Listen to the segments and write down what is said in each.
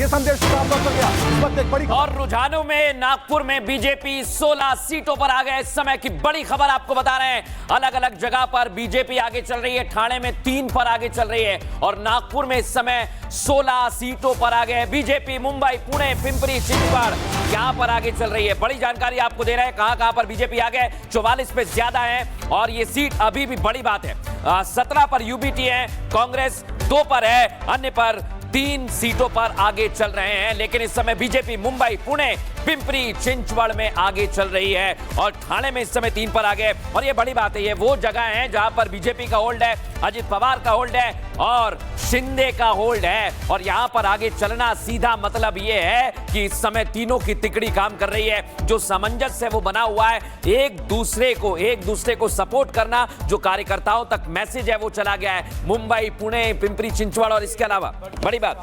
ये संदेश साफ तौर पर गया। इस वक्त एक बड़ी और रुझानों में नागपुर में बीजेपी 16 सीटों पर आ गए। इस समय की बड़ी खबर आपको बता रहे हैं, अलग अलग जगह पर बीजेपी आगे चल रही है। ठाणे में 3 पर आगे चल रही है और नागपुर में इस समय 16 सीटों पर आ गए बीजेपी। मुंबई, पुणे, पिंपरी चिंचवड़ यहां पर आगे चल रही है। बड़ी जानकारी आपको दे रहे हैं कहां पर बीजेपी आ गए। 44 पे ज्यादा है और ये सीट अभी भी बड़ी बात है। 17 पर यूबीटी है, कांग्रेस 2 पर है, अन्य पर 3 सीटों पर आगे चल रहे हैं। लेकिन इस समय बीजेपी मुंबई, पुणे, पिंपरी चिंचवड़ में आगे चल रही है और ठाणे में इस समय 3 पर आ गए। और ये बड़ी बात है, ये वो जगह है जहां पर बीजेपी का होल्ड है, अजित पवार का होल्ड है और शिंदे का होल्ड है। और यहां पर आगे चलना सीधा मतलब ये है कि इस समय तीनों की तिकड़ी काम कर रही है। जो सामंजस्य वो बना हुआ है, एक दूसरे को सपोर्ट करना, जो कार्यकर्ताओं तक मैसेज है वो चला गया है। मुंबई, पुणे, पिंपरी चिंचवड़ और इसके अलावा बड़ी बात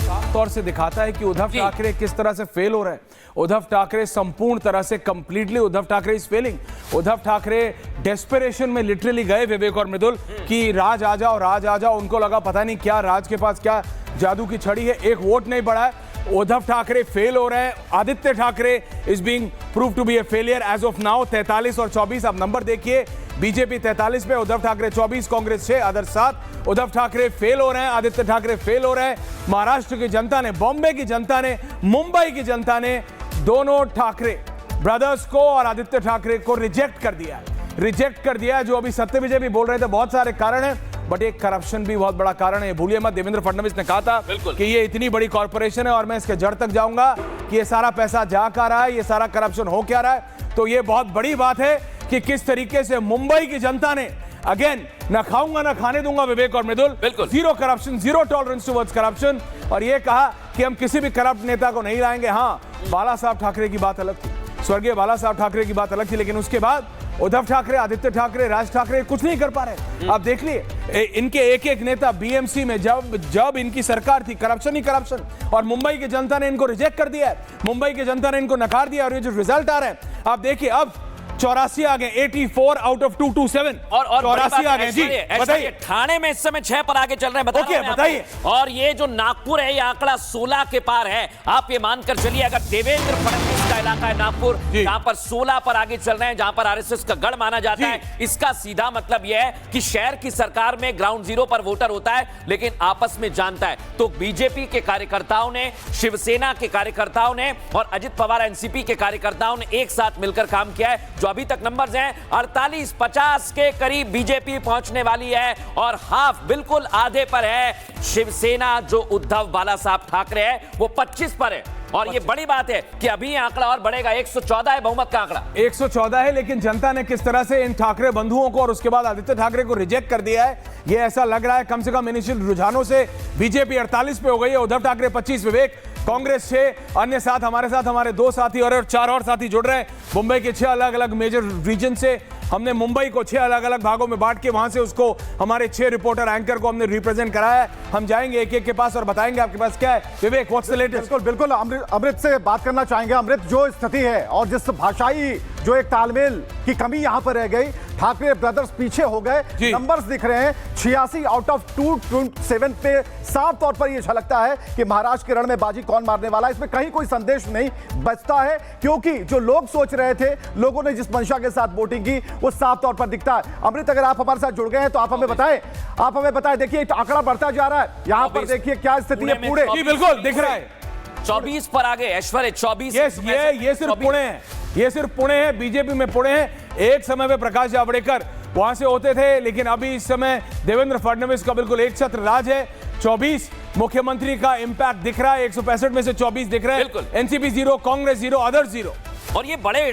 साफ तौर से दिखाता है कि उद्धव ठाकरे किस तरह से फेल हो रहे हैं। उद्धव ठाकरे संपूर्ण तरह से completely Uddhav Thackeray is failing. Uddhav Thackeray desperation में लिटरली गए, विवेक और मृदुल, कि राज आ जाओ। उनको लगा पता नहीं क्या राज के पास क्या जादू की छड़ी है, एक वोट नहीं बढ़ा है। उद्धव ठाकरे फेल हो रहे हैं। Aditya Thackeray is being prove to be a failure as of now. 43 और 24 आप नंबर देखिए, बीजेपी 43 पे, उद्धव ठाकरे 24, कांग्रेस 6, अदर 7। उद्धव ठाकरे फेल हो रहे हैं, आदित्य ठाकरे फेल हो रहे हैं। महाराष्ट्र की जनता ने, बॉम्बे की जनता ने, मुंबई की जनता ने दोनों ठाकरे ब्रदर्स को और आदित्य ठाकरे को रिजेक्ट कर दिया है। जो अभी सत्य विजय भी बोल रहे थे, बहुत सारे कारण हैं, बट एक करप्शन भी बहुत बड़ा कारण है। भूलिए मत, देवेंद्र फडणवीस ने कहा था कि ये इतनी बड़ी कॉर्पोरेशन है और मैं इसके जड़ तक जाऊंगा कि ये सारा पैसा जा क्या रहा है, ये सारा करप्शन हो क्या रहा है। तो ये बहुत बड़ी बात है कि किस तरीके से मुंबई की जनता ने अगेन ना खाऊंगा ना खाने दूंगा, विवेक और Mridul, zero corruption, zero tolerance towards corruption. और ये कहा कि हम किसी भी करप्ट नेता को नहीं लाएंगे। हाँ, बाला साहब ठाकरे की बात अलग थी, स्वर्गीय बाला साहब ठाकरे की बात अलग थी, लेकिन उसके बाद उद्धव ठाकरे, आदित्य ठाकरे, राज ठाकरे कुछ नहीं कर पा रहे। आप देख लिए इनके एक नेता बीएमसी में जब इनकी सरकार थी, करप्शन ही करप्शन, और मुंबई की जनता ने इनको रिजेक्ट कर दिया है, मुंबई की जनता ने इनको नकार दिया। और ये जो रिजल्ट आ रहे हैं आप देखिए, अब 84 आ गए, 84 आउट ऑफ 227 और 84 आ गए। जी बताइए, ठाणे में इस समय 6 पर आगे चल रहे हैं, बताइए। और ये जो नागपुर है, ये आंकड़ा 16 के पार है। आप ये मानकर चलिए, अगर देवेंद्र फडणवीस का इलाका है नागपुर, जहां पर 16 पर आगे चल रहे हैं, जहां पर आरएसएस का गढ़ माना जाता है, इसका सीधा मतलब यह है कि शहर की सरकार में ग्राउंड जीरो पर वोटर होता है, लेकिन आपस में जानता है। तो बीजेपी के कार्यकर्ताओं ने, शिवसेना के कार्यकर्ताओं ने और अजित पवार एनसीपी के कार्यकर्ताओं ने एक साथ मिलकर काम किया है। जो अभी तक नंबर्स हैं 48-50 के करीब बीजेपी पहुंचने वाली है और हाफ, बिल्कुल आधे पर है शिवसेना। जो उद्धव बाला साहब ठाकरे है वो 25 पर है। और ये बड़ी बात है कि अभी आंकड़ा और बढ़ेगा। 114 है बहुमत का आंकड़ा, 114 है। लेकिन जनता ने किस तरह से इन ठाकरे बंधुओं को और उसके बाद आदित्य ठाकरे को रिजेक्ट कर दिया है, ये ऐसा लग रहा है कम से कम इनिशियल रुझानों से बीजेपी 48 पे हो गई है, उद्धव ठाकरे 25, विवेक, कांग्रेस 6, अन्य साथ हमारे 2 साथी और 4 और साथी जुड़ रहे हैं। मुंबई के 6 अलग अलग मेजर रीजन से हमने मुंबई को 6 अलग अलग भागों में बांट के वहां से उसको हमारे 6 रिपोर्टर एंकर को हमने रिप्रेजेंट कराया है। हम जाएंगे एक के पास और बताएंगे आपके पास क्या है। विवेक, व्हाट्स द लेटेस्ट? बिल्कुल अमृत से बात करना चाहेंगे। अमृत, जो स्थिति है और जिस भाषाई जो एक तालमेल की कमी यहां पर रह गई, ठाकरे ब्रदर्स पीछे हो गए, नंबर्स दिख रहे हैं 86 आउट ऑफ 227 पे। साफ तौर पर यह झलकता है कि महाराष्ट्र के रण में बाजी कौन मारने वाला है, इसमें कहीं कोई संदेश नहीं बचता है, क्योंकि जो लोग सोच रहे थे, लोगों ने जिस मंशा के साथ वोटिंग की, वो साफ तौर पर दिखता है। अमृत, अगर आप हमारे साथ जुड़ गए हैं तो आप हमें बताएं। देखिए आंकड़ा बढ़ता जा रहा है, यहां पर देखिए क्या स्थिति है पूरे। बिल्कुल दिख रहा है, 24 पर आगे ऐश्वर्य 24। ये सिर्फ पुणे है, ये सिर्फ पुणे है, बीजेपी में पुणे है। एक समय पे प्रकाश जावड़ेकर वहां से होते थे, लेकिन अभी इस समय देवेंद्र फडणवीस का बिल्कुल एक छत्र राज है। 24 मुख्यमंत्री का इंपैक्ट दिख रहा है, 165 में से 24 दिख रहे हैं। NCP 0, Congress 0, other 0। और ये बड़े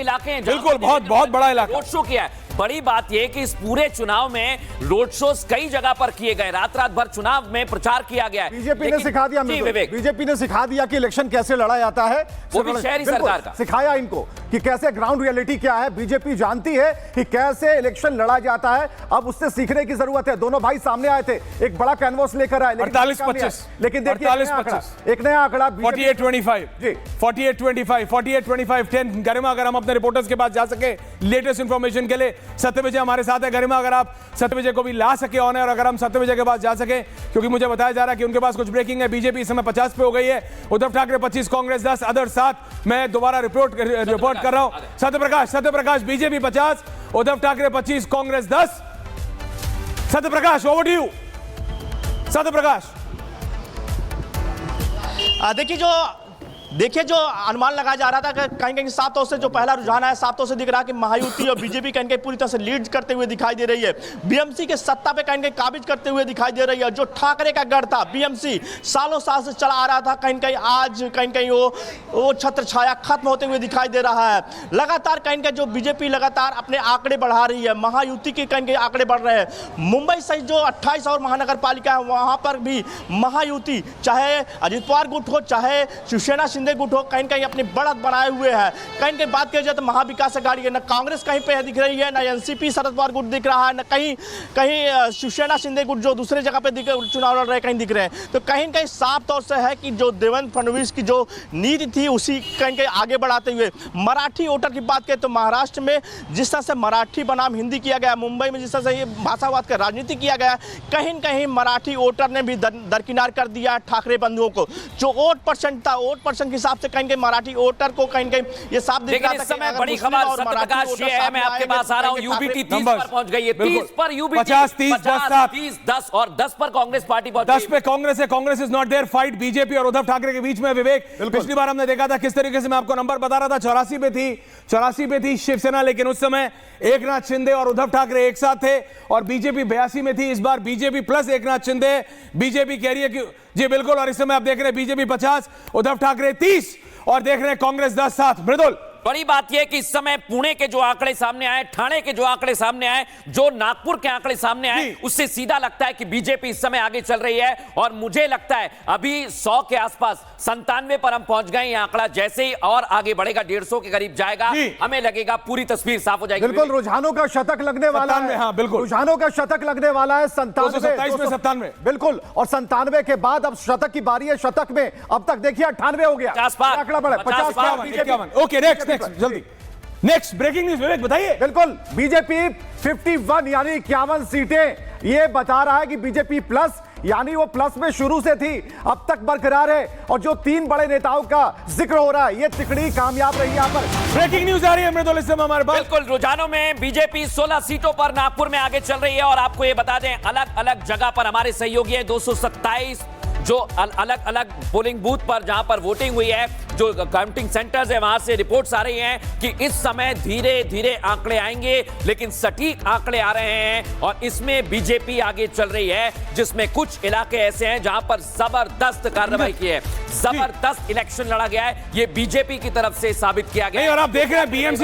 इलाके हैं, बिल्कुल बहुत बड़ा इलाका। रोड शो किया है। बड़ी बात यह कि इस पूरे चुनाव में रोड शोज कई जगह पर किए गए, रात भर चुनाव में प्रचार किया गया है। बीजेपी ने सिखा दिया, बीजेपी ने सिखा दिया कि इलेक्शन कैसे लड़ा जाता है, वो भी शहरी सरकार का सिखाया इनको कि कैसे ग्राउंड रियलिटी क्या है। बीजेपी जानती है कि कैसे इलेक्शन लड़ा जाता है, अब उससे सीखने की जरूरत है। दोनों भाई सामने आए थे, एक बड़ा कैनवस लेकर आए, 48-25, लेकिन देखिए एक नया आंकड़ा 48-25, 48-25, 48-25, 10। गरिमा, अगर हम अपने रिपोर्टर्स के पास जा सके लेटेस्ट इंफॉर्मेशन के लिए, सत्यविजय हमारे साथ है। गरिमा, अगर आप सत्यविजय को भी ला सके ऑन और अगर हम सत्यविजय के पास जा सके, क्योंकि मुझे बताया जा रहा है कि उनके पास कुछ ब्रेकिंग है। बीजेपी इस समय 50 पे हो गई है, उद्धव ठाकरे 25, कांग्रेस 10, अदर 7। मैं दोबारा रिपोर्ट कर रहा हूं। Satyaprakash, BJP 50, Uddhav Thackeray 25, Congress 10। Satyaprakash, over to you. Satyaprakash, देखिए जो अनुमान लगाया जा रहा था कि कहीं कहीं साफ तौर से जो पहला रुझान है, साफ तौर से दिख रहा है कि महायुति और बीजेपी कहीं कहीं पूरी तरह से लीड करते हुए दिखाई दे रही है। बीएमसी के सत्ता पे कहीं कहीं काबिज करते हुए दिखाई दे रही है। जो ठाकरे का गढ़ था बीएमसी, सालों साल से चला आ रहा था, कहीं कहीं आज कहीं कहीं वो छत्र छाया खत्म होते हुए दिखाई दे रहा है। लगातार कहीं कहीं जो बीजेपी लगातार अपने आंकड़े बढ़ा रही है, महायुति के कहीं कहीं आंकड़े बढ़ रहे हैं। मुंबई सहित जो 28 और महानगर पालिका है वहां पर भी महायुति, चाहे अजित पवार गुट हो, चाहे शिवसेना शिंदे गुट हो, कहीं कहीं अपनी बढ़त बनाए हुए हैं। कहीं कहीं बात की जाए तो महाविकास अघाड़ी है, न कांग्रेस कहीं पे दिख रही है, न एनसीपी शरद पवार गुट दिख रहा है, न कहीं शिवसेना शिंदे गुट जो दूसरे जगह पे चुनाव लड़ रहे कहीं दिख रहे हैं। तो कहीं कहीं साफ तौर से है कि जो देवेंद्र फडणवीस की जो नीति थी उसी कहीं कहीं आगे बढ़ाते हुए। मराठी वोटर की बात करें तो महाराष्ट्र में जिस तरह से मराठी बनाम हिंदी किया गया, मुंबई में जिस तरह से ये भाषावाद का राजनीति किया गया, कहीं कहीं मराठी वोटर ने भी दरकिनार कर दिया ठाकरे बंधुओं को। जो वोट परसेंट था, वोट परसेंट के हिसाब से कहीं कहीं मराठी वोटर को कहीं कहीं ये साफ दिख रहा था। इस समय बड़ी खबर सत्यप्रकाश ये है, मैं आपके पास आ रहा हूं। यूबीटी 30 पर पहुंच गई है, 30 पर यूबीटी, 50, 30, 30, 10 और 10 पर कांग्रेस पार्टी पहुंच गई। 10 पे कांग्रेस है। Congress is not there. Fight BJP और उद्धव ठाकरे के बीच में। विवेक, पिछली बार हमने देखा था किस तरीके से, मैं आपको नंबर बता रहा था, 84 पे थी शिवसेना, लेकिन उस समय एकनाथ शिंदे और उद्धव ठाकरे एक साथ थे, और बीजेपी 82 में थी। इस बार BJP plus Eknath Shinde, BJP कह रही है कि जी बिल्कुल, और इस समय आप देख रहे हैं बीजेपी 50, उद्धव ठाकरे 30, और देख रहे हैं कांग्रेस 10, 7। मृदुल, बड़ी बात यह कि इस समय पुणे के जो आंकड़े सामने आए, ठाणे के जो आंकड़े सामने आए, जो नागपुर के आंकड़े सामने आए, उससे सीधा लगता है कि बीजेपी इस समय आगे चल रही है। और मुझे लगता है अभी 100 के आसपास, 97 पर हम पहुंच गए। ये आंकड़ा जैसे ही और आगे बढ़ेगा, 150 के करीब जाएगा, हमें लगेगा पूरी तस्वीर साफ हो जाएगी। बिल्कुल, रुझानों का शतक लगने वाला है। हाँ, बिल्कुल, रुझानों का शतक लगने वाला है। 97 बिल्कुल, और 97 के बाद अब शतक की बारी है। शतक में अब तक देखिए 98 हो गया, 50 पार, आंकड़ा बढ़ा, 50 पार, 51। ओके, नेक्स्ट जल्दी नेक्स्ट ब्रेकिंग न्यूज विवेक बताइए। बिल्कुल, बीजेपी 51 यानी 51 सीटें, ये बता रहा है कि बीजेपी प्लस, यानी वो प्लस में शुरू से थी, अब तक बरकरार है। और जो 3 बड़े नेताओं का जिक्र हो रहा है, ये तिकड़ी कामयाब रही यहाँ पर। ब्रेकिंग न्यूज आ रही है मृदुल इस समय हमारे पास। बिल्कुल, रुझानों में बीजेपी 16 सीटों पर नागपुर में आगे चल रही है। और आपको ये बता दें, अलग अलग जगह पर हमारे सहयोगी है, 227 जो अलग अलग पोलिंग बूथ पर जहां पर वोटिंग हुई है, जो काउंटिंग सेंटर्स है, वहां से रिपोर्ट्स आ रही हैं कि इस समय धीरे धीरे आंकड़े आएंगे, लेकिन सटीक आंकड़े आ रहे हैं। और इसमें बीजेपी आगे चल रही है, जिसमें कुछ इलाके ऐसे हैं जहां पर जबरदस्त कार्रवाई की है, जबरदस्त इलेक्शन लड़ा गया है। ये बीजेपी की तरफ से साबित किया गया है। और आप देख रहे हैं बीएमसी